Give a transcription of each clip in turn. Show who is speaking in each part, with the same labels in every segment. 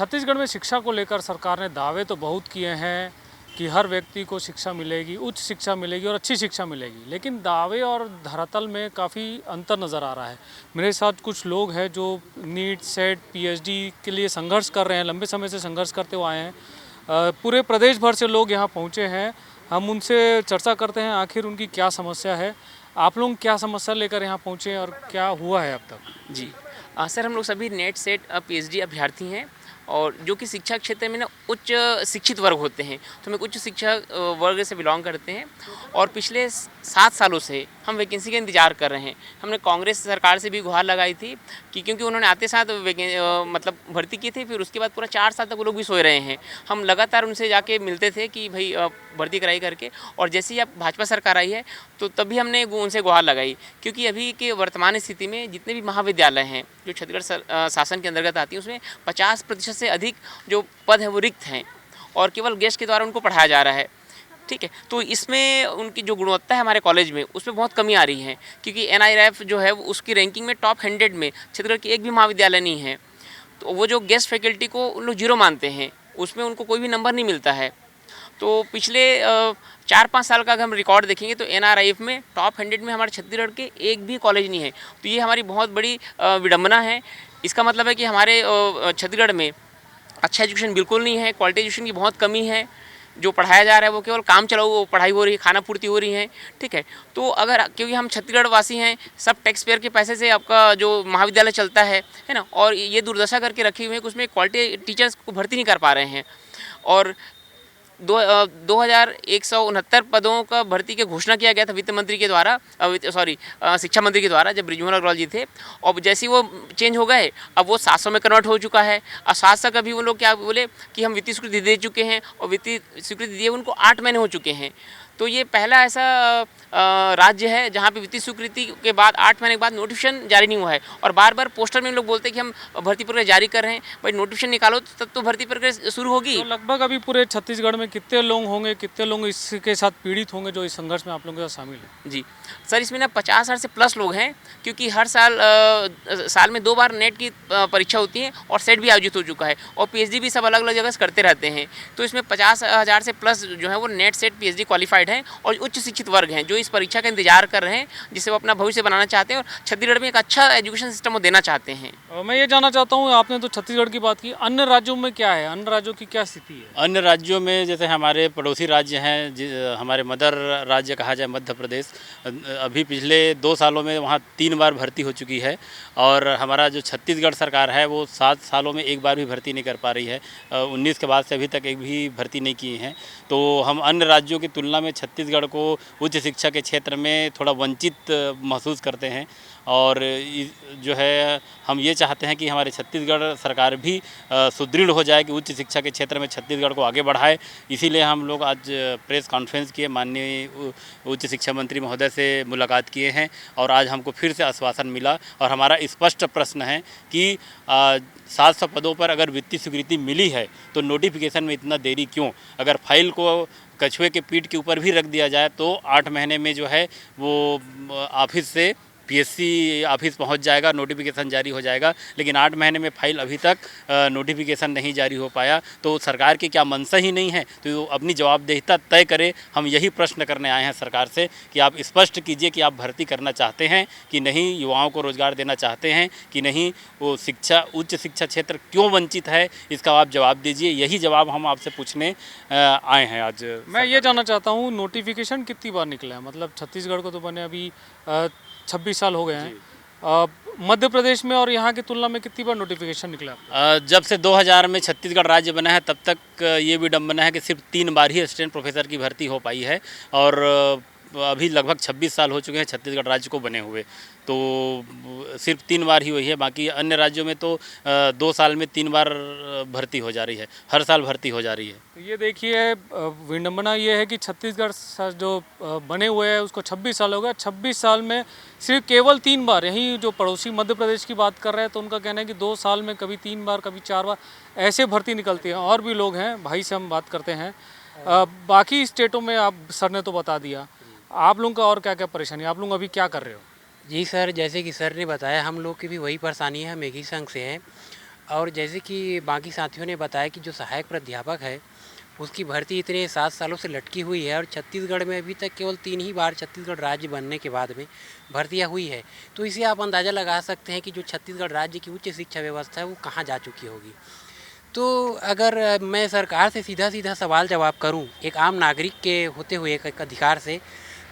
Speaker 1: छत्तीसगढ़ में शिक्षा को लेकर सरकार ने दावे तो बहुत किए हैं कि हर व्यक्ति को शिक्षा मिलेगी, उच्च शिक्षा मिलेगी और अच्छी शिक्षा मिलेगी, लेकिन दावे और धरातल में काफ़ी अंतर नज़र आ रहा है। मेरे साथ कुछ लोग हैं जो नीट, सेट, पीएचडी के लिए संघर्ष कर रहे हैं, लंबे समय से संघर्ष करते हुए आए हैं। पूरे प्रदेश भर से लोग यहाँ पहुँचे हैं। हम उनसे चर्चा करते हैं आखिर उनकी क्या समस्या है। आप लोग क्या समस्या लेकर यहाँ पहुँचे और क्या हुआ है अब तक?
Speaker 2: जी सर, हम लोग सभी नेट सेट पीएचडी अभ्यर्थी हैं और जो कि शिक्षा क्षेत्र में ना उच्च शिक्षित वर्ग होते हैं, तो हम एक उच्च शिक्षा वर्ग से बिलोंग करते हैं और पिछले 7 सालों से हम वैकेंसी का इंतज़ार कर रहे हैं। हमने कांग्रेस सरकार से भी गुहार लगाई थी कि क्योंकि उन्होंने आते साथ मतलब भर्ती की थी, फिर उसके बाद पूरा 4 साल तक वो लोग भी सोए रहे हैं। हम लगातार उनसे जाके मिलते थे कि भाई भर्ती कराई करके, और जैसे ही अब भाजपा सरकार आई है तो तभी हमने उनसे गुहार लगाई, क्योंकि अभी के वर्तमान स्थिति में जितने भी महाविद्यालय हैं जो छत्तीसगढ़ शासन के अंतर्गत आती हैं उसमें 50% से अधिक जो पद है वो रिक्त हैं और केवल गेस्ट के द्वारा उनको पढ़ाया जा रहा है। ठीक है, तो इसमें उनकी जो गुणवत्ता है हमारे कॉलेज में उसमें बहुत कमी आ रही है, क्योंकि एनआईआरएफ जो है उसकी रैंकिंग में टॉप 100 में छत्तीसगढ़ की एक भी महाविद्यालय नहीं है। तो वो जो गेस्ट फैकल्टी को उन लोग 0 मानते हैं, उसमें उनको कोई भी नंबर नहीं मिलता है। तो पिछले 4-5 साल का अगर हम रिकॉर्ड देखेंगे तो एनआरआईएफ में टॉप 100 में हमारे छत्तीसगढ़ के एक भी कॉलेज नहीं है। तो ये हमारी बहुत बड़ी विडंबना है। इसका मतलब है कि हमारे छत्तीसगढ़ में अच्छा एजुकेशन बिल्कुल नहीं है, क्वालिटी एजुकेशन की बहुत कमी है। जो पढ़ाया जा रहा है वो केवल काम चलाओ पढ़ाई हो रही है, खाना पूर्ति हो रही है। ठीक है, तो अगर क्योंकि हम छत्तीसगढ़ वासी हैं, सब टैक्स पेयर के पैसे से आपका जो महाविद्यालय चलता है ना, और ये दुर्दशा करके रखी हुई है कि उसमें क्वालिटी टीचर्स को भर्ती नहीं कर पा रहे हैं। और 2169 पदों का भर्ती की घोषणा किया गया था वित्त मंत्री के द्वारा, शिक्षा मंत्री के द्वारा, जब बृजमोहन अग्रवाल जी थे। और जैसे ही वो चेंज हो गए, अब वो 700 में कन्वर्ट हो चुका है। और साथ साथ अभी वो लोग क्या बोले कि हम वित्तीय स्वीकृति दे चुके हैं, और वित्तीय स्वीकृति दिए उनको 8 महीने हो चुके हैं। तो ये पहला ऐसा राज्य है जहाँ पे वित्तीय स्वीकृति के बाद 8 महीने के बाद नोटिफिकेशन जारी नहीं हुआ है, और बार बार पोस्टर में लोग बोलते हैं कि हम भर्ती प्रक्रिया जारी कर रहे हैं। भाई नोटिफिकेशन निकालो तब तो भर्ती प्रक्रिया शुरू होगी।
Speaker 1: तो लगभग अभी पूरे छत्तीसगढ़ में कितने लोग होंगे, कितने लोग इसके साथ पीड़ित होंगे जो इस संघर्ष में आप लोगों के साथ शामिल है?
Speaker 2: जी सर, इसमें ना 50,000 से प्लस लोग हैं, क्योंकि हर साल में 2 बार नेट की परीक्षा होती है और सेट भी आयोजित हो चुका है, और पीएचडी भी सब अलग अलग जगह से करते रहते हैं। तो इसमें 50,000 से प्लस जो है वो नेट सेट पीएचडी क्वालिफाइड हैं और उच्च शिक्षित वर्ग हैं जो इस परीक्षा का इंतजार कर रहे हैं, जिससे वो अपना भविष्य बनाना चाहते हैं और छत्तीसगढ़ में एक अच्छा एजुकेशन सिस्टम वो देना चाहते हैं।
Speaker 1: मैं ये जानना चाहता हूँ, आपने तो छत्तीसगढ़ की बात की, अन्य राज्यों में क्या है, अन्य राज्यों की क्या स्थिति है?
Speaker 3: अन्य राज्यों में जैसे हमारे पड़ोसी राज्य हैं, हमारे मदर राज्य कहा जाए मध्य प्रदेश, अभी पिछले 2 सालों में वहाँ 3 बार भर्ती हो चुकी है। और हमारा जो छत्तीसगढ़ सरकार है वो 7 सालों में एक बार भी भर्ती नहीं कर पा रही है। 19 के बाद से अभी तक एक भी भर्ती नहीं की हैं। तो हम अन्य राज्यों की तुलना में छत्तीसगढ़ को उच्च शिक्षा के क्षेत्र में थोड़ा वंचित महसूस करते हैं। और जो है हम ये चाहते हैं कि हमारे छत्तीसगढ़ सरकार भी सुदृढ़ हो जाए कि उच्च शिक्षा के क्षेत्र में छत्तीसगढ़ को आगे बढ़ाए। इसीलिए हम लोग आज प्रेस कॉन्फ्रेंस किए, माननीय उच्च शिक्षा मंत्री महोदय से मुलाकात किए हैं, और आज हमको फिर से आश्वासन मिला। और हमारा स्पष्ट प्रश्न है कि 700 पदों पर अगर वित्तीय स्वीकृति मिली है तो नोटिफिकेशन में इतना देरी क्यों? अगर फाइल को कछुए के पीठ के ऊपर भी रख दिया जाए तो 8 महीने में जो है वो ऑफिस से पीएससी ऑफिस पहुंच जाएगा, नोटिफिकेशन जारी हो जाएगा। लेकिन 8 महीने में फाइल अभी तक नोटिफिकेशन नहीं जारी हो पाया, तो सरकार की क्या मंशा ही नहीं है? तो अपनी जवाबदेहिता तय करे। हम यही प्रश्न करने आए हैं सरकार से कि आप स्पष्ट कीजिए कि आप भर्ती करना चाहते हैं कि नहीं, युवाओं को रोजगार देना चाहते हैं कि नहीं, वो उच्च शिक्षा क्षेत्र क्यों वंचित है, इसका आप जवाब दीजिए। यही जवाब हम आपसे पूछने आए हैं आज।
Speaker 1: मैं ये जानना चाहता हूँ, नोटिफिकेशन कितनी बार निकला है? मतलब छत्तीसगढ़ को तो बने अभी 26 साल हो गए हैं। मध्य प्रदेश में और यहाँ की तुलना में कितनी बार नोटिफिकेशन निकला?
Speaker 3: जब से 2000 में छत्तीसगढ़ राज्य बना है तब तक ये विडंबना है कि सिर्फ 3 बार ही असिस्टेंट प्रोफेसर की भर्ती हो पाई है, और अभी लगभग 26 साल हो चुके हैं छत्तीसगढ़ राज्य को बने हुए, तो सिर्फ 3 बार ही हुई है। बाकी अन्य राज्यों में तो 2 साल में 3 बार भर्ती हो जा रही है, हर साल भर्ती हो जा रही है।
Speaker 1: तो ये देखिए, विडंबना ये है कि छत्तीसगढ़ जो बने हुए हैं उसको 26 साल हो गए। 26 साल में सिर्फ केवल 3 बार, यहीं जो पड़ोसी मध्य प्रदेश की बात कर रहे हैं तो उनका कहना है कि 2 साल में कभी 3 बार, कभी 4 बार ऐसे भर्ती निकलती है। और भी लोग हैं, भाई से हम बात करते हैं। बाकी स्टेटों में आप सर ने तो बता दिया, आप लोगों का और क्या क्या परेशानी, आप लोग अभी क्या कर रहे हो?
Speaker 4: जी सर, जैसे कि सर ने बताया हम लोग की भी वही परेशानी है, हम एक ही संघ से हैं। और जैसे कि बाकी साथियों ने बताया कि जो सहायक प्राध्यापक है उसकी भर्ती इतने 7 सालों से लटकी हुई है और छत्तीसगढ़ में अभी तक केवल 3 ही बार छत्तीसगढ़ राज्य बनने के बाद में भर्तियां हुई है। तो इसे आप अंदाज़ा लगा सकते हैं कि जो छत्तीसगढ़ राज्य की उच्च शिक्षा व्यवस्था है वो कहाँ जा चुकी होगी। तो अगर मैं सरकार से सीधा सीधा सवाल जवाब करूं एक आम नागरिक के होते हुए एक अधिकार से,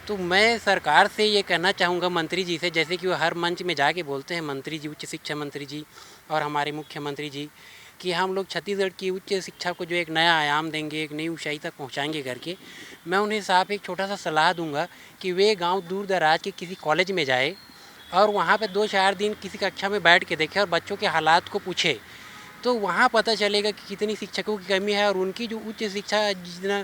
Speaker 4: तो मैं सरकार से ये कहना चाहूँगा मंत्री जी से, जैसे कि वो हर मंच में जाके बोलते हैं मंत्री जी, उच्च शिक्षा मंत्री जी और हमारे मुख्यमंत्री जी, कि हम लोग छत्तीसगढ़ की उच्च शिक्षा को जो एक नया आयाम देंगे, एक नई ऊंचाई तक पहुंचाएंगे करके। मैं उन्हें साफ एक छोटा सा सलाह दूंगा कि वे गांव दूर दराज के किसी कॉलेज में जाए और वहां पे 2-4 दिन किसी कक्षा में बैठ के देखें और बच्चों के हालात को पूछे, तो वहाँ पता चलेगा कि कितनी शिक्षकों की कमी है। और उनकी जो उच्च शिक्षा जितना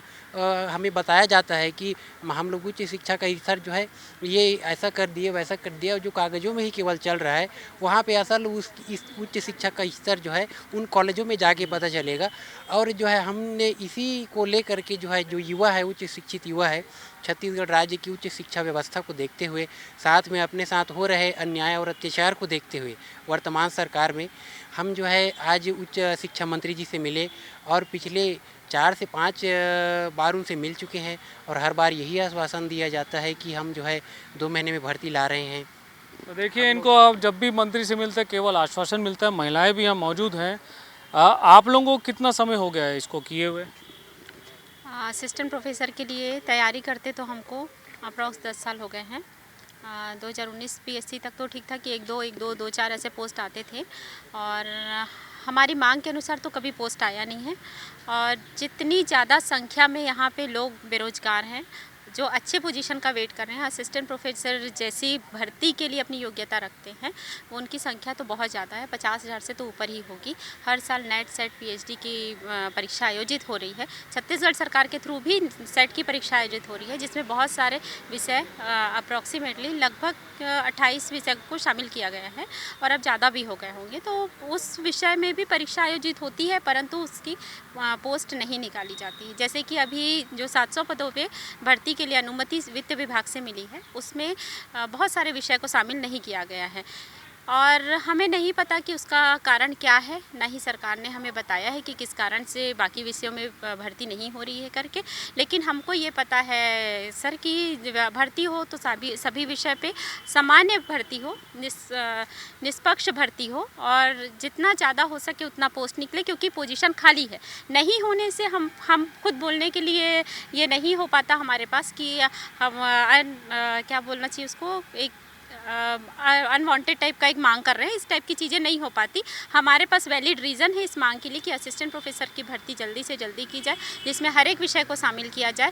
Speaker 4: हमें बताया जाता है कि हम लोग उच्च शिक्षा का स्तर जो है ये ऐसा कर दिए वैसा कर दिया, और जो कागज़ों में ही केवल चल रहा है, वहाँ पे असल इस उच्च शिक्षा का स्तर जो है उन कॉलेजों में जाके पता चलेगा। और जो है हमने इसी को लेकर के जो है जो युवा है, उच्च शिक्षित युवा है, छत्तीसगढ़ राज्य की उच्च शिक्षा व्यवस्था को देखते हुए, साथ में अपने साथ हो रहे अन्याय और अत्याचार को देखते हुए वर्तमान सरकार में हम जो है आज उच्च शिक्षा मंत्री जी से मिले और पिछले 4 से 5 बार उनसे मिल चुके हैं और हर बार यही आश्वासन दिया जाता है कि हम जो है 2 महीने में भर्ती ला रहे हैं।
Speaker 1: तो देखिए, इनको अब जब भी मंत्री से मिलते हैं केवल आश्वासन मिलता है। महिलाएं भी यहाँ मौजूद हैं। आप लोगों को कितना समय हो गया है इसको किए हुए?
Speaker 5: असिस्टेंट प्रोफेसर के लिए तैयारी करते तो हमको अप्रॉक्स 10 साल हो गए हैं। 2019 पीएससी तक तो ठीक था कि 1-2 ऐसे पोस्ट आते थे और हमारी मांग के अनुसार तो कभी पोस्ट आया नहीं है। और जितनी ज़्यादा संख्या में यहाँ पे लोग बेरोजगार हैं जो अच्छे पोजीशन का वेट कर रहे हैं, असिस्टेंट प्रोफेसर जैसी भर्ती के लिए अपनी योग्यता रखते हैं, उनकी संख्या तो बहुत ज़्यादा है, 50,000 से तो ऊपर ही होगी। हर साल नेट सेट पीएचडी की परीक्षा आयोजित हो रही है। छत्तीसगढ़ सरकार के थ्रू भी सेट की परीक्षा आयोजित हो रही है, जिसमें बहुत सारे विषय अप्रॉक्सीमेटली लगभग 28 विषय को शामिल किया गया है और अब ज़्यादा भी हो गए होंगे। तो उस विषय में भी परीक्षा आयोजित होती है, परंतु उसकी पोस्ट नहीं निकाली जाती। जैसे कि अभी जो 700 पदों पे भर्ती के लिए अनुमति वित्त विभाग से मिली है, उसमें बहुत सारे विषय को शामिल नहीं किया गया है और हमें नहीं पता कि उसका कारण क्या है। ना ही सरकार ने हमें बताया है कि किस कारण से बाकी विषयों में भर्ती नहीं हो रही है करके। लेकिन हमको ये पता है सर कि भर्ती हो तो सभी विषय पे सामान्य भर्ती हो, निष्पक्ष भर्ती हो और जितना ज़्यादा हो सके उतना पोस्ट निकले, क्योंकि पोजीशन खाली है। नहीं होने से हम खुद बोलने के लिए ये नहीं हो पाता हमारे पास कि हम क्या बोलना चाहिए उसको, एक अनवांटेड टाइप का एक मांग कर रहे हैं। इस टाइप की चीज़ें नहीं हो पाती। हमारे पास वैलिड रीज़न है इस मांग के लिए कि असिस्टेंट प्रोफेसर की भर्ती जल्दी से जल्दी की जाए, जिसमें हर एक विषय को शामिल किया जाए।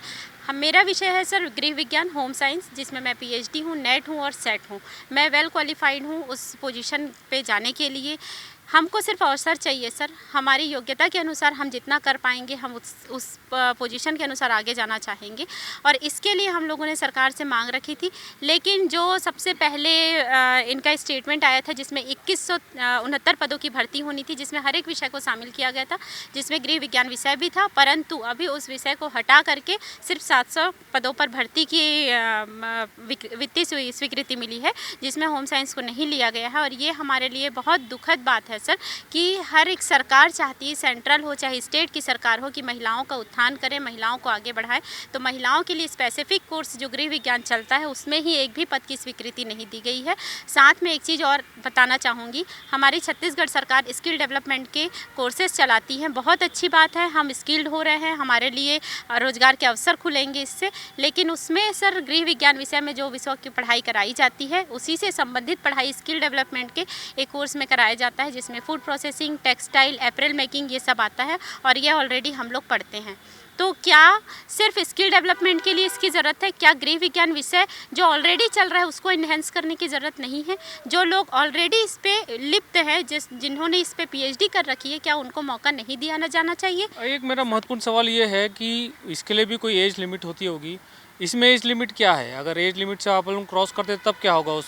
Speaker 5: मेरा विषय है सर गृह विज्ञान होम साइंस, जिसमें मैं पीएचडी हूँ, नेट हूँ और सेट हूँ। मैं वेल क्वालिफाइड हूँ उस पोजीशन पे जाने के लिए। हमको सिर्फ अवसर चाहिए सर, हमारी योग्यता के अनुसार हम जितना कर पाएंगे हम उस पोजीशन के अनुसार आगे जाना चाहेंगे और इसके लिए हम लोगों ने सरकार से मांग रखी थी। लेकिन जो सबसे पहले इनका स्टेटमेंट आया था जिसमें 2169 पदों की भर्ती होनी थी, जिसमें हर एक विषय को शामिल किया गया था, जिसमें गृह विज्ञान विषय भी था, परंतु अभी उस विषय को हटा करके सिर्फ 700 पदों पर भर्ती की वित्तीय स्वीकृति मिली है, जिसमें होम साइंस को नहीं लिया गया है। और ये हमारे लिए बहुत दुखद बात है सर कि हर एक सरकार चाहती है, सेंट्रल हो चाहे स्टेट की सरकार हो, कि महिलाओं का उत्थान करें, महिलाओं को आगे बढ़ाए। तो महिलाओं के लिए स्पेसिफिक कोर्स जो गृह विज्ञान चलता है उसमें ही एक भी पद की स्वीकृति नहीं दी गई है। साथ में एक चीज़ और बताना चाहूँगी, हमारी छत्तीसगढ़ सरकार स्किल डेवलपमेंट के कोर्सेज चलाती हैं, बहुत अच्छी बात है, हम स्किल्ड हो रहे हैं, हमारे लिए रोजगार के अवसर खुलेंगे इससे। लेकिन उसमें सर गृह विज्ञान विषय में जो विषयों की पढ़ाई कराई जाती है उसी से संबंधित पढ़ाई स्किल डेवलपमेंट के एक कोर्स में कराया जाता है, जिसमें food processing, textile, apparel making ये सब आता है और ये ऑलरेडी हम लोग पढ़ते हैं। तो क्या सिर्फ स्किल डेवलपमेंट के लिए इसकी ज़रूरत है? क्या गृह विज्ञान विषय जो ऑलरेडी चल रहा है उसको इन्हेंस करने की ज़रूरत नहीं है? जो लोग ऑलरेडी इस पे लिप्त हैं, जिन्होंने इस पे पीएचडी कर रखी है, क्या उनको मौका नहीं दिया जाना चाहिए?
Speaker 1: एक मेरा महत्वपूर्ण सवाल ये है कि इसके लिए भी कोई एज लिमिट होती होगी, इसमें एज लिमिट क्या है? अगर एज लिमिट से आप लोग क्रॉस करते तब क्या होगा?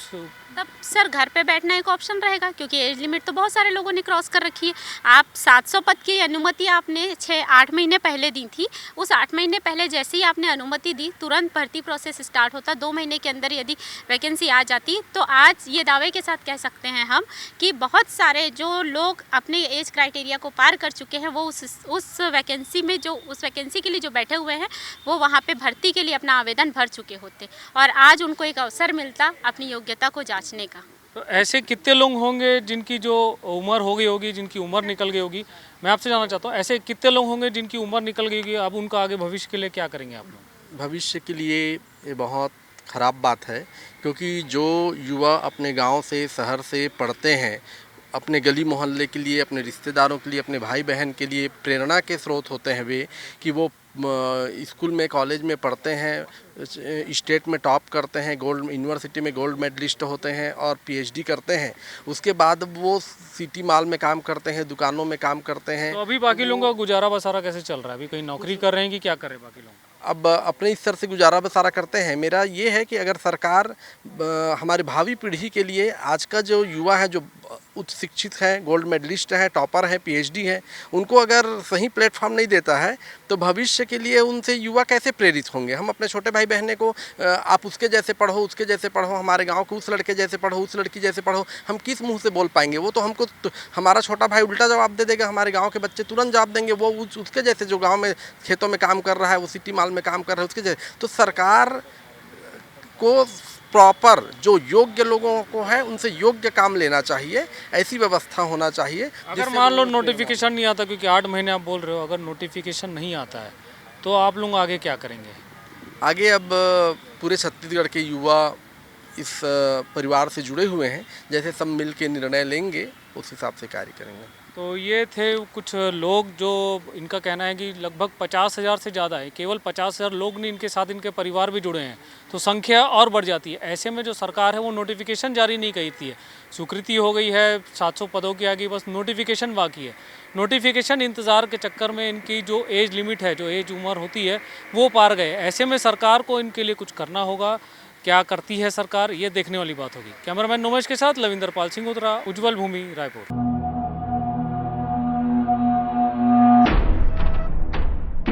Speaker 5: तब सर घर पे बैठना एक ऑप्शन रहेगा, क्योंकि एज लिमिट तो बहुत सारे लोगों ने क्रॉस कर रखी है। आप 700 पद की अनुमति आपने 6-8 महीने पहले दी थी, उस 8 महीने पहले जैसे ही आपने अनुमति दी तुरंत भर्ती प्रोसेस स्टार्ट होता। 2 महीने के अंदर यदि वैकेंसी आ जाती तो आज ये दावे के साथ कह सकते हैं हम कि बहुत सारे जो लोग अपने एज क्राइटेरिया को पार कर चुके हैं वो उस वैकेंसी में उस वैकेंसी के लिए जो बैठे हुए हैं वो वहाँ पे भर्ती के लिए अपना आवेदन भर चुके होते और आज उनको एक अवसर मिलता अपनी योग्यता को जांचने का।
Speaker 1: तो ऐसे कितने लोग होंगे जिनकी जो उम्र हो गई होगी, जिनकी उम्र निकल गई होगी? मैं आपसे जानना चाहता हूँ, ऐसे कितने लोग होंगे जिनकी उम्र निकल गई होगी? अब उनका आगे भविष्य के लिए क्या करेंगे आप लोग?
Speaker 6: भविष्य के लिए ये बहुत ख़राब बात है, क्योंकि जो युवा अपने गांव से शहर से पढ़ते हैं, अपने गली मोहल्ले के लिए, अपने रिश्तेदारों के लिए, अपने भाई बहन के लिए प्रेरणा के स्रोत होते हैं वे, कि वो स्कूल में कॉलेज में पढ़ते हैं, स्टेट में टॉप करते हैं, गोल्ड यूनिवर्सिटी में गोल्ड मेडलिस्ट होते हैं और पीएचडी करते हैं। उसके बाद वो सिटी मॉल में काम करते हैं, दुकानों में काम करते हैं।
Speaker 1: तो अभी बाकी लोगों का गुजारा बसारा कैसे चल रहा है? अभी कहीं नौकरी कर रहे हैं कि क्या कर रहे हैं बाकी लोग?
Speaker 6: अब अपने स्तर से गुजारा बसारा करते हैं। मेरा ये है कि अगर सरकार हमारे भावी पीढ़ी के लिए, आज का जो युवा है, जो उच्च शिक्षित है, गोल्ड मेडलिस्ट है, टॉपर है, पीएचडी है, उनको अगर सही प्लेटफॉर्म नहीं देता है तो भविष्य के लिए उनसे युवा कैसे प्रेरित होंगे? हम अपने छोटे भाई बहने को आप उसके जैसे पढ़ो, उसके जैसे पढ़ो, हमारे गांव के उस लड़के जैसे पढ़ो, उस लड़की जैसे पढ़ो, हम किस मुंह से बोल पाएंगे? वो तो हमको हमारा छोटा भाई उल्टा जवाब दे देगा, हमारे गाँव के बच्चे तुरंत जवाब देंगे वो उसके जैसे, जो गाँव में खेतों में काम कर रहा है, वो सिटी मॉल में काम कर रहा है, उसके जैसे। तो सरकार को प्रॉपर जो योग्य लोगों को है उनसे योग्य काम लेना चाहिए, ऐसी व्यवस्था होना चाहिए।
Speaker 1: अगर मान लो नोटिफिकेशन नहीं आता, क्योंकि 8 महीने आप बोल रहे हो, अगर नोटिफिकेशन नहीं आता है तो आप लोग आगे क्या करेंगे?
Speaker 6: आगे अब पूरे छत्तीसगढ़ के युवा इस परिवार से जुड़े हुए हैं, जैसे सब मिल के निर्णय लेंगे उस हिसाब से कार्य करेंगे।
Speaker 1: तो ये थे कुछ लोग जो इनका कहना है कि लगभग 50,000 से ज़्यादा है, केवल 50,000 लोग नहीं, इनके साथ इनके परिवार भी जुड़े हैं, तो संख्या और बढ़ जाती है। ऐसे में जो सरकार है वो नोटिफिकेशन जारी नहीं करती है। स्वीकृति हो गई है 700 पदों की, आगे बस नोटिफिकेशन बाकी है। नोटिफिकेशन इंतज़ार के चक्कर में इनकी जो एज लिमिट है, जो एज उम्र होती है, वो पार गए। ऐसे में सरकार को इनके लिए कुछ करना होगा। क्या करती है सरकार, ये देखने वाली बात होगी। कैमरामैन नोमेश के साथ लविंदर पाल सिंह उतरा, उज्जवल भूमि, रायपुर।